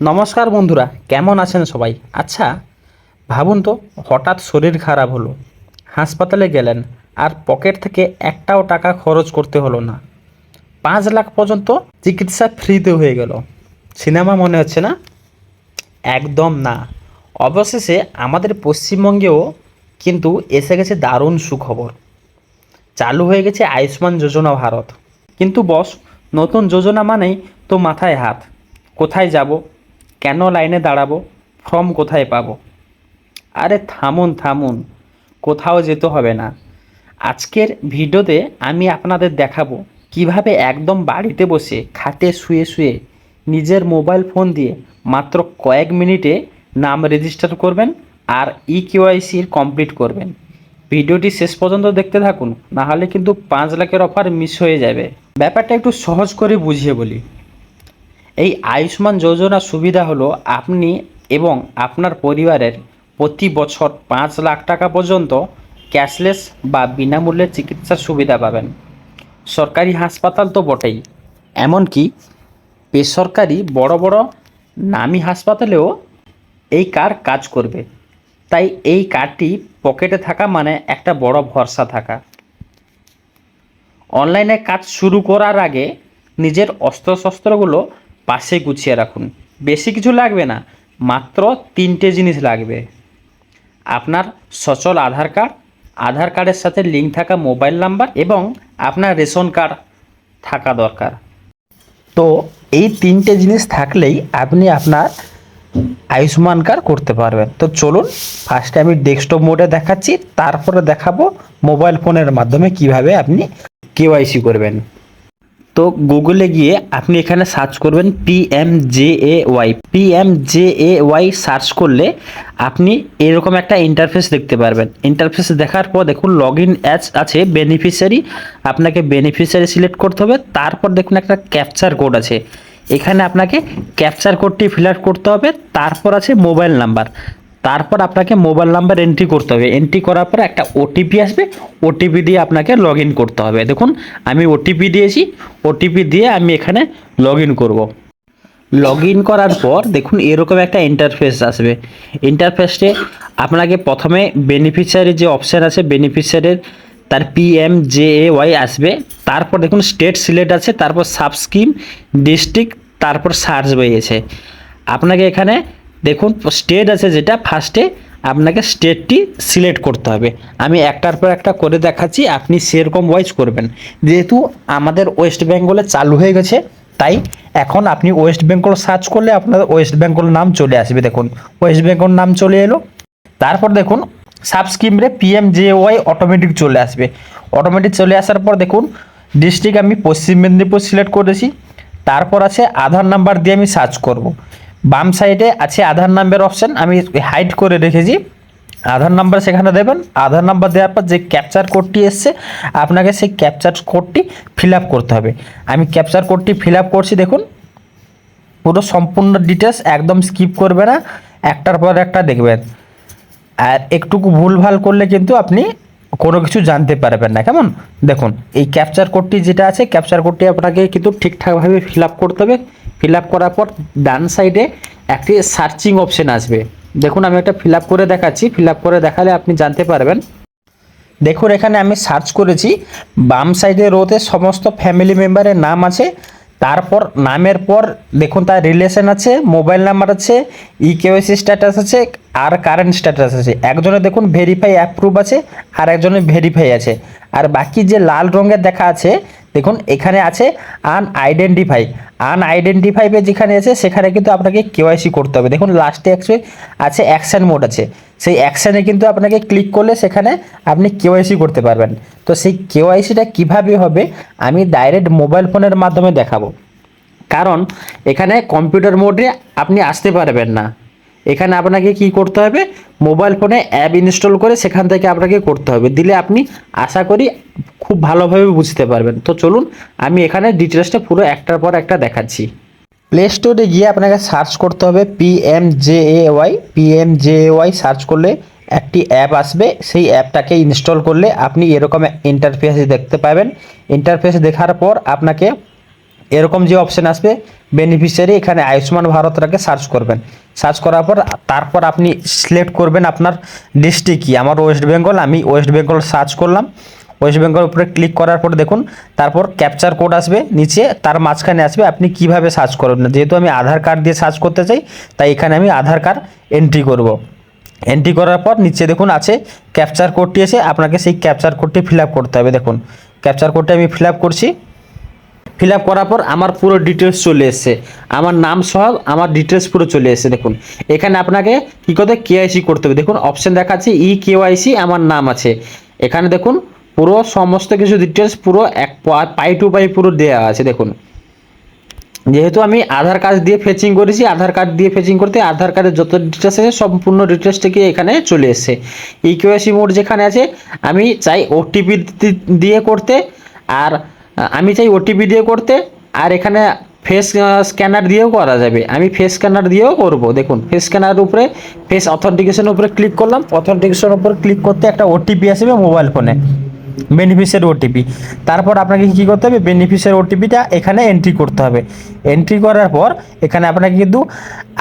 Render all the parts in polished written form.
নমস্কার বন্ধুরা, কেমন আছেন সবাই? আচ্ছা, ভাবুন তো, হঠাৎ শরীর খারাপ হলো, হাসপাতালে গেলেন, আর পকেট থেকে একটাও টাকা খরচ করতে হলো না। 5 লাখ পর্যন্ত চিকিৎসা ফ্রিতে হয়ে গেল। সিনেমা মনে হচ্ছে না? একদম না। অবশেষে আমাদের পশ্চিমবঙ্গেও কিন্তু এসে গেছে দারুণ সুখবর। চালু হয়ে গেছে আয়ুষ্মান যোজনা ভারত। কিন্তু বস, নতুন যোজনা মানেই তো মাথায় হাত। কোথায় যাব? কেন লাইনে দাঁড়াবো? ফর্ম কোথায় পাবো? আরে থামুন থামুন, কোথাও যেতে হবে না। আজকের ভিডিওতে আমি আপনাদের দেখাবো কিভাবে একদম বাড়িতে বসে খাটে শুয়ে শুয়ে নিজের মোবাইল ফোন দিয়ে মাত্র কয়েক মিনিটে নাম রেজিস্টার করবেন আর ইকেওয়াইসির কমপ্লিট করবেন। ভিডিওটি শেষ পর্যন্ত দেখতে থাকুন, না হলে কিন্তু 5 লাখের অফার মিস হয়ে যাবে। ব্যাপারটা একটু সহজ করে বুঝিয়ে বলি। এই আয়ুষ্মান যোজনার সুবিধা হলো আপনি এবং আপনার পরিবারের প্রতি বছর 5 লাখ টাকা পর্যন্ত ক্যাশলেস বা বিনামূল্যে চিকিৎসার সুবিধা পাবেন। সরকারি হাসপাতাল তো বটেই, এমনকি বেসরকারি বড় বড় নামী হাসপাতালেও এই কার্ড কাজ করবে। তাই এই কার্ডটি পকেটে থাকা মানে একটা বড় ভরসা থাকা। অনলাইনে কাজ শুরু করার আগে নিজের অস্ত্রশস্ত্রগুলো পাশে গুছিয়ে রাখুন। বেশি কিছু লাগবে না, মাত্র 3টে জিনিস লাগবে। আপনার সচল আধার কার্ড, আধার কার্ডের সাথে লিঙ্ক থাকা মোবাইল নাম্বার এবং আপনার রেশন কার্ড থাকা দরকার। তো এই 3টে জিনিস থাকলেই আপনি আপনার আয়ুষ্মান কার্ড করতে পারবেন। তো চলুন, ফার্স্টে আমি ডেস্কটপ মোডে দেখাচ্ছি, তারপরে দেখাবো মোবাইল ফোনের মাধ্যমে কিভাবে আপনি কেওয়াইসি করবেন। তো গুগলে গিয়ে আপনি এখানে সার্চ করবেন পিএমজেএওয়াই সার্চ করলে আপনি এরকম একটা ইন্টারফেস দেখতে পারবেন। ইন্টারফেস দেখার পর দেখুন লগ ইন অ্যাজ আছে বেনিফিশিয়ারি, আপনাকে বেনিফিশিয়ারি সিলেক্ট করতে হবে। তারপর দেখুন একটা ক্যাপচার কোড আছে, এখানে আপনাকে ক্যাপচার কোডটি ফিল আপ করতে হবে। তারপর আছে মোবাইল নাম্বার, তারপর আপনাকে মোবাইল নাম্বার এন্ট্রি করতে হবে। এন্ট্রি করার পর একটা ওটিপি আসবে, ওটিপি দিয়ে আপনাকে লগ ইন করতে হবে। দেখুন আমি ওটিপি দিয়েছি, ওটিপি দিয়ে আমি এখানে লগ ইন করবো। লগ ইন করার পর দেখুন এরকম একটা ইন্টারফেস আসবে। ইন্টারফেসে আপনাকে প্রথমে বেনিফিশিয়ারি যে অপশান আছে বেনিফিশিয়ারির, তার পিএমজেএওয়াই আসবে। তারপর দেখুন স্টেট সিলেক্ট আছে, তারপর সাবস্ক্রিম, ডিস্ট্রিক্ট, তারপর সার্চ হয়েছে। আপনাকে এখানে দেখুন স্টেট আছে, যেটা ফার্স্টে আপনাকে স্টেটটি সিলেক্ট করতে হবে। আমি একটার পর একটা করে দেখাচ্ছি, আপনি সেরকম ওয়াইজ করবেন। যেহেতু আমাদের ওয়েস্ট বেঙ্গলে চালু হয়ে গেছে, তাই এখন আপনি ওয়েস্ট বেঙ্গল সার্চ করলে আপনার ওয়েস্ট বেঙ্গল নাম চলে আসবে। দেখুন ওয়েস্ট বেঙ্গল নাম চলে এলো। তারপর দেখুন সাবস্ক্রিমে পিএমজেওয়াই অটোমেটিক চলে আসবে। অটোমেটিক চলে আসার পর দেখুন ডিস্ট্রিক্ট আমি পশ্চিম মেদিনীপুর সিলেক্ট করেছি। তারপর আছে আধার নাম্বার দিয়ে আমি সার্চ করব। বাম সাইডে আছে আধার নাম্বার অপশান, আমি হাইড করে রেখেছি। আধার নাম্বার সেখানে দেবেন। আধার নাম্বার দেওয়ার পর যে ক্যাপচার কোডটি এসছে আপনাকে সেই ক্যাপচার কোডটি ফিল আপ করতে হবে। আমি ক্যাপচার কোডটি ফিল আপ করছি। দেখুন পুরো সম্পূর্ণ ডিটেলস একদম স্কিপ করবে না, একটার পর একটা দেখবেন। আর একটুকু ভুলভাল করলে কিন্তু আপনি কোনো কিছু জানতে পারবেন না, কেমন? দেখুন এই ক্যাপচার কোডটি যেটা আছে, ক্যাপচার কোডটি আপনাকে কিন্তু ঠিকঠাকভাবে ফিল আপ করতে হবে। ফিল আপ করার পর ডান সাইডে একটি সার্চিং অপশন আসবে। দেখুন আমি একটা ফিল আপ করে দেখাচ্ছি, ফিল আপ করে দেখালে আপনি জানতে পারবেন। দেখুন এখানে আমি সার্চ করেছি, বাম সাইডে রোতে সমস্ত ফ্যামিলি মেম্বারের নাম আছে। তারপর নামের পর দেখুন তার রিলেশন আছে, মোবাইল নাম্বার আছে, ইকেওয়াইসি স্ট্যাটাস আছে, আর কারেন্ট স্ট্যাটাস আছে। একজনে দেখুন ভেরিফাই অ্যাপ্রুভ আছে, আর একজনে ভেরিফাই আছে। আর বাকি যে লাল রঙের দেখা আছে দেখুন এখানে আছে আনআইডেন্টিফাই। আনআইডেন্টিফাইবে যেখানে আছে সেখানে কিন্তু আপনাকে কেওয়াইসি করতে হবে। দেখুন লাস্টে আছে অ্যাকশন মোড আছে, সেই অ্যাকশানে কিন্তু আপনাকে ক্লিক করলে সেখানে আপনি কেওয়াইসি করতে পারবেন। তো সেই কেওয়াইসিটা কিভাবে হবে আমি ডাইরেক্ট মোবাইল ফোনের মাধ্যমে দেখাবো, কারণ এখানে কম্পিউটার মোডে আপনি আসতে পারবেন না। এখানে আপনাকে কি করতে হবে, মোবাইল ফোনে অ্যাপ ইনস্টল করে সেখান থেকে আপনাকে করতে হবে। দিলে আপনি আশা করি খুব ভালোভাবে বুঝতে পারবেন। তো চলুন আমি এখানে ডিটেলসটা পুরো একটার পর একটা দেখাচ্ছি। প্লে স্টোরে গিয়ে আপনাকে সার্চ করতে হবে পিএমজেএওয়াই। পিএমজেএওয়াই সার্চ করলে একটি অ্যাপ আসবে, সেই অ্যাপটাকে ইনস্টল করলে আপনি এরকম ইন্টারফেস দেখতে পাবেন। ইন্টারফেস দেখার পর আপনাকে এরকম যে অপশান আসবে বেনিফিশিয়ারি এখানে আয়ুষ্মান ভারতটাকে সার্চ করবেন। সার্চ করার পর তারপর আপনি সিলেক্ট করবেন আপনার ডিস্ট্রিক্ট কি। আমার ওয়েস্ট বেঙ্গল, আমি ওয়েস্ট বেঙ্গল সার্চ করলাম। ওয়েস্ট বেঙ্গল উপরে ক্লিক করার পর দেখুন তারপর ক্যাপচার কোড আসবে নিচে, তার মাঝখানে আসবে আপনি কিভাবে সার্চ করবেন। যেহেতু আমি আধার কার্ড দিয়ে সার্চ করতে চাই, তাই এখানে আমি আধার কার্ড এন্ট্রি করব। এন্ট্রি করার পর নিচে দেখুন আছে ক্যাপচার কোডটি এসে আপনাকে সেই ক্যাপচার কোডটি ফিল আপ করতে হবে। দেখুন ক্যাপচার কোডটি আমি ফিল আপ করছি। ফিল আপ করার পর আমার পুরো ডিটেলস চলে এসেছে, আমার নাম সহ আমার ডিটেলস পুরো চলে এসেছে। দেখুন এখানে আপনাকে কী করতে কেওয়াইসি করতে হবে। দেখুন অপশান দেখাচ্ছে ই কেওয়াইসি, আমার নাম আছে এখানে। দেখুন পুরো সমস্ত কিছু ডিটেলস পুরো এক পাই টু পাই পুরো দেওয়া আছে। দেখুন যেহেতু আমি আধার কার্ড দিয়ে ফেচিং করেছি, আধার কার্ড দিয়ে ফেচিং করতে আধার কার্ডের যত ডিটেলস আছে সম্পূর্ণ ডিটেলস থেকে এখানে চলে এসেছে। ই কেওয়াইসি মোড যেখানে আছে আমি চাই ওটিপি দিয়ে করতে, আর আমি চাই ওটিপি দিয়ে করতে, আর এখানে ফেস স্ক্যানার দিয়েও করা যাবে। আমি ফেস স্ক্যানার দিয়েও করব। দেখুন ফেস স্ক্যানার উপরে ফেস অথেন্টিকেশনের উপরে ক্লিক করলাম। অথেন্টিকেশনের উপরে ক্লিক করতে একটা ওটিপি আসবে মোবাইল ফোনে, বেনিফিশিয়ারি ওটিপি। তারপর আপনাকে কী করতে হবে, বেনিফিশিয়ারি ওটিপিটা এখানে এন্ট্রি করতে হবে। এন্ট্রি করার পর এখানে আপনাকে কিন্তু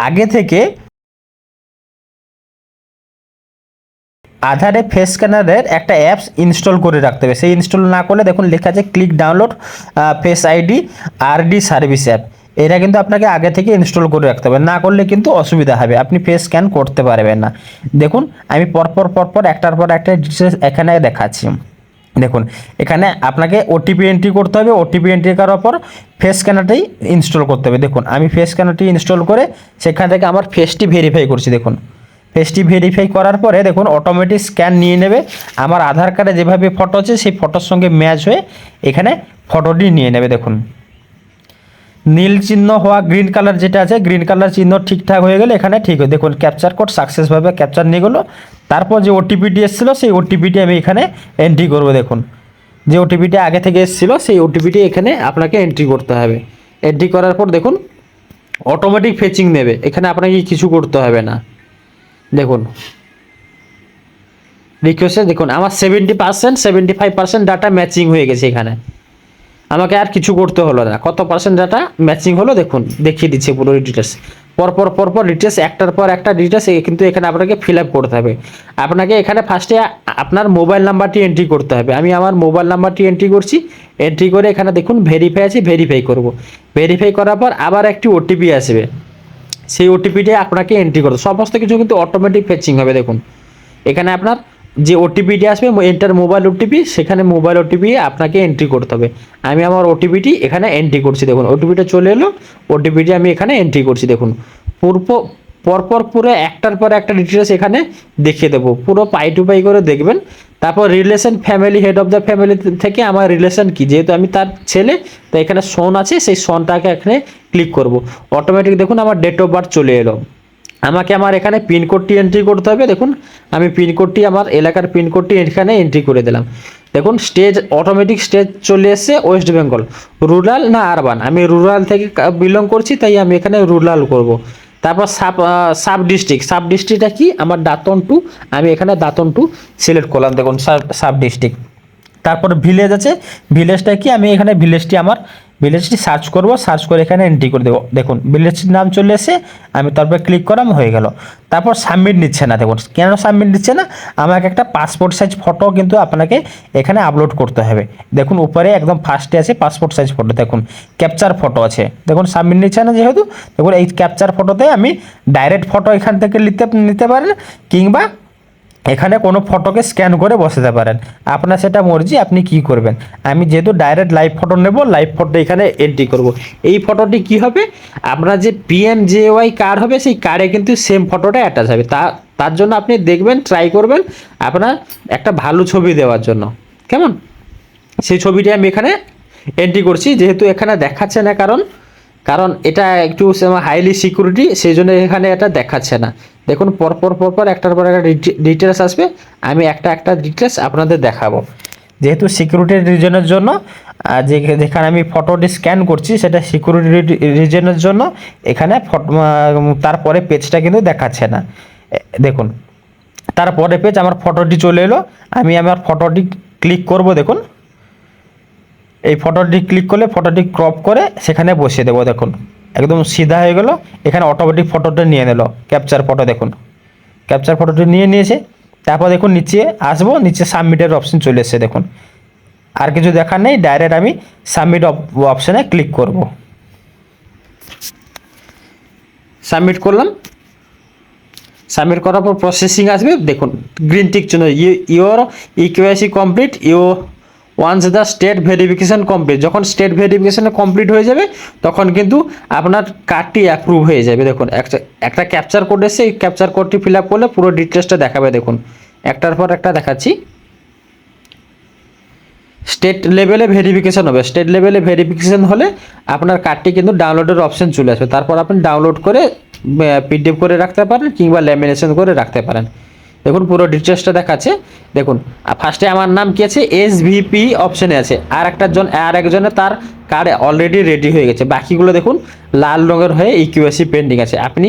আগে থেকে আধারে ফেস স্ক্যানারের একটা অ্যাপস ইনস্টল করে রাখতে হবে। সেই ইনস্টল না করলে দেখুন লেখা আছে click download face ID RD service app. এটা কিন্তু আপনাকে আগে থেকে ইনস্টল করে রাখতে হবে, না করলে কিন্তু অসুবিধা হবে, আপনি ফেস স্ক্যান করতে পারবেন না। দেখুন আমি পরপর একটার পর একটা ডিটেলস এখানে দেখাচ্ছি। দেখুন এখানে আপনাকে ওটিপি এন্ট্রি করতে হবে। ওটিপি এন্ট্রি করার পর ফেস স্ক্যানারটাই ইনস্টল করতে হবে। দেখুন আমি ফেস স্ক্যানারটি ইনস্টল করে সেখান থেকে আমার ফেসটি ভেরিফাই করছি। দেখুন ফেসটি ভেরিফাই করার পরে দেখুন অটোমেটিক স্ক্যান নিয়ে নেবে। আমার আধার কার্ডে যেভাবে ফটো আছে সেই ফটোর সঙ্গে ম্যাচ হয়ে এখানে ফটোটি নিয়ে নেবে। দেখুন নীল চিহ্ন হওয়া গ্রিন কালার যেটা আছে, গ্রিন কালার চিহ্ন ঠিকঠাক হয়ে গেলে এখানে ঠিক হয়। দেখুন ক্যাপচার কোড সাকসেসভাবে ক্যাপচার নিয়ে গেলো। তারপর যে ওটিপিটি এসেছিলো সেই ওটিপিটি আমি এখানে এন্ট্রি করবো। দেখুন যে ওটিপিটি আগে থেকে এসেছিলো সেই ওটিপিটি এখানে আপনাকে এন্ট্রি করতে হবে। এন্ট্রি করার পর দেখুন অটোমেটিক ফেচিং নেবে, এখানে আপনাকে কিছু করতে হবে না। দেখুন রিকোয়েস্টে দেখুন আমার 70% 75% ডাটা ম্যাচিং হয়ে গেছে। এখানে আমাকে আর কিছু করতে হলো না। কত পার্সেন্ট ডাটা ম্যাচিং হলো দেখুন দেখিয়ে দিচ্ছে পুরো ডিটেলস। পরপর ডিটেলস একটার পর একটা ডিটেলস কিন্তু এখানে আপনাকে ফিল আপ করতে হবে। আপনাকে এখানে ফার্স্টে আপনার মোবাইল নাম্বারটি এন্ট্রি করতে হবে। আমি আমার মোবাইল নাম্বারটি এন্ট্রি করছি। এন্ট্রি করে এখানে দেখুন ভেরিফাই আছে, ভেরিফাই করব। ভেরিফাই করার পর আবার একটি ওটিপি আসবে, সেই ওটিপিটা আপনাকে এন্ট্রি করতে সমস্ত কিছু কিন্তু অটোমেটিক ফেচিং হবে। দেখুন এখানে আপনার যে ওটিপিটি আসবে এন্টার মোবাইল ওটিপি, সেখানে মোবাইল ওটিপি আপনাকে এন্ট্রি করতে হবে। আমি আমার ওটিপিটি এখানে এন্ট্রি করছি। দেখুন ওটিপিটা চলে এলো, ওটিপিটি আমি এখানে এন্ট্রি করছি। দেখুন পরপর পুরো একটার পর একটা ডিটেলস এখানে দেখিয়ে দেবো, পুরো পাই টু পাই করে দেখবেন। তারপর relation family, head of the family থেকে আমার রিলেশন কি, যেহেতু আমি তার ছেলে তো এখানে সন আছে, সেই সনটাকে এখানে ক্লিক করব। অটোমেটিক দেখুন আমার ডেট অফ বার্থ চলে এলো। আমাকে আমার এখানে পিনকোডটি এন্ট্রি করতে হবে। দেখুন আমি পিনকোডটি আমার এলাকার পিনকোডটি এখানে এন্ট্রি করে দিলাম। দেখুন স্টেজ অটোমেটিক স্টেজ চলে এসছে ওয়েস্ট বেঙ্গল। রুরাল না আরবান, আমি রুরাল থেকে বিলং করছি, তাই আমি এখানে রুরাল করব। তারপর সাব ডিস্ট্রিক্টটা কি, আমার দাঁতন 2, আমি এখানে দাঁতন 2 সিলেক্ট করলাম। দেখুন সাব ডিস্ট্রিক্ট। তারপর ভিলেজ আছে, ভিলেজটা কি, আমি এখানে ভিলেজটি সার্চ করব। সার্চ করে এখানে এন্ট্রি করে দেবো। দেখুন ভিলেজটির নাম চলে এসে আমি তারপরে ক্লিক করাম, হয়ে গেল। তারপর সাবমিট নিচ্ছে না। দেখুন কেন সাবমিট নিচ্ছে না, আমাকে একটা পাসপোর্ট সাইজ ফটো কিন্তু আপনাকে এখানে আপলোড করতে হবে। দেখুন উপরে একদম ফার্স্টে আছে পাসপোর্ট সাইজ ফটো, দেখুন ক্যাপচার ফটো আছে। দেখুন সাবমিট নিচ্ছে না যেহেতু, দেখুন এই ক্যাপচার ফটোতে আমি ডাইরেক্ট ফটো এখান থেকে নিতে পারেন, কিংবা এখানে কোনো ফটোকে স্ক্যান করে বসাতে পারেন, আপনার সেটা মর্জি, আপনি কি করবেন। আমি যেহেতু ডাইরেক্ট লাইভ ফটো নেব, লাইভ ফটো এখানে এন্ট্রি করব। এই ফটোটি কি হবে, আপনার যে PMJY কার্ড হবে সেই কার্ডে কিন্তু সেম ফটোটা অ্যাটাচ হবে। তার জন্য আপনি দেখবেন, ট্রাই করবেন আপনার একটা ভালো ছবি দেওয়ার জন্য, কেমন। সেই ছবিটি আমি এখানে এন্ট্রি করছি, যেহেতু এখানে দেখাচ্ছে না, কারণ এটা একটু হাইলি সিকিউরিটি, সেই জন্য এখানে এটা দেখাচ্ছে না। দেখুন পরপর একটার পর একটা ডিটেলস আসবে, আমি একটা ডিটেলস আপনাদের দেখাবো। যেহেতু সিকিউরিটি রিজনের জন্য যেখানে আমি ফটোটি স্ক্যান করছি সেটা সিকিউরিটি রিজনের জন্য এখানে তারপরে পেজটা কিন্তু দেখাচ্ছে না। দেখুন তারপরে পেজ আমার ফটোটি চলে এলো, আমি আমার ফটোটি ক্লিক করব। দেখুন এই ফটোটি ক্লিক করলে ফটোটি ক্রপ করে সেখানে বসিয়ে দেবো। দেখুন একদম সিধা হয়ে গেল। এখানে অটোমেটিক ফটোটা নিয়ে নিল, ক্যাপচার ফটো দেখুন, ক্যাপচার ফটোটা নিয়ে নিয়েছে। তারপর দেখুন নিচে আসবো, নিচে সাবমিটের অপশন চলে এসেছে দেখুন। আর কিছু দেখার নেই, ডাইরেক্ট আমি সাবমিট অপশানে ক্লিক করব। সাবমিট করলাম। সাবমিট করার পর প্রসেসিং আসবে দেখুন, গ্রিন টিক চিহ্ন, your eKYC complete, once the state verification complete. যখন স্টেট ভেরিফিকেশন কমপ্লিট হয়ে যাবে তখন কিন্তু আপনার কার্ডটি অ্যাপ্রুভ হয়ে যাবে। দেখুন একটা ক্যাপচার কোড এসে, এই ক্যাপচার কোডটি ফিল আপ করলে পুরো ডিটেলসটা দেখাবে। দেখুন একটার পর একটা দেখাচ্ছি। স্টেট লেভেলে ভেরিফিকেশন হবে, স্টেট লেভেলে ভেরিফিকেশন হলে আপনার কার্ডটি কিন্তু ডাউনলোডের অপশন চলে আসবে। তারপর আপনি ডাউনলোড করে পিডিএফ করে রাখতে পারেন কিংবা ল্যামিনেশন করে রাখতে পারেন। দেখুন পুরো ডিটেলসটা দেখাচ্ছে। দেখুন ফার্স্টে আমার নাম কি আছে, SVP অপশানে আছে। আর একজনের তার কার্ড অলরেডি রেডি হয়ে গেছে। বাকিগুলো দেখুন লাল রঙের হয়ে ইকিউআইসি পেন্ডিং আছে। আপনি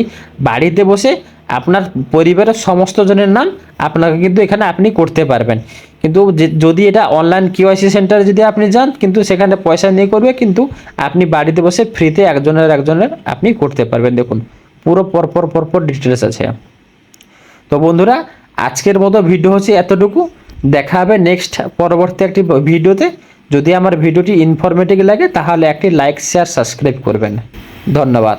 বাড়িতে বসে আপনার পরিবারের সমস্ত জনের নাম আপনাকে কিন্তু এখানে আপনি করতে পারবেন। কিন্তু যদি এটা অনলাইন কিউআইসি সেন্টারে যদি আপনি যান, কিন্তু সেখানে পয়সা নিয়ে করবে, কিন্তু আপনি বাড়িতে বসে ফ্রিতে একজনের আপনি করতে পারবেন। দেখুন পুরো পরপর ডিটেলস আছে। তো বন্ধুরা আজকের মতো ভিডিও হচ্ছে এতটুকু। দেখা হবে নেক্সট পরবর্তী একটি ভিডিওতে। যদি আমার ভিডিওটি ইনফরমেটিভ লাগে তাহলে একটি লাইক, শেয়ার, সাবস্ক্রাইব করবেন। ধন্যবাদ।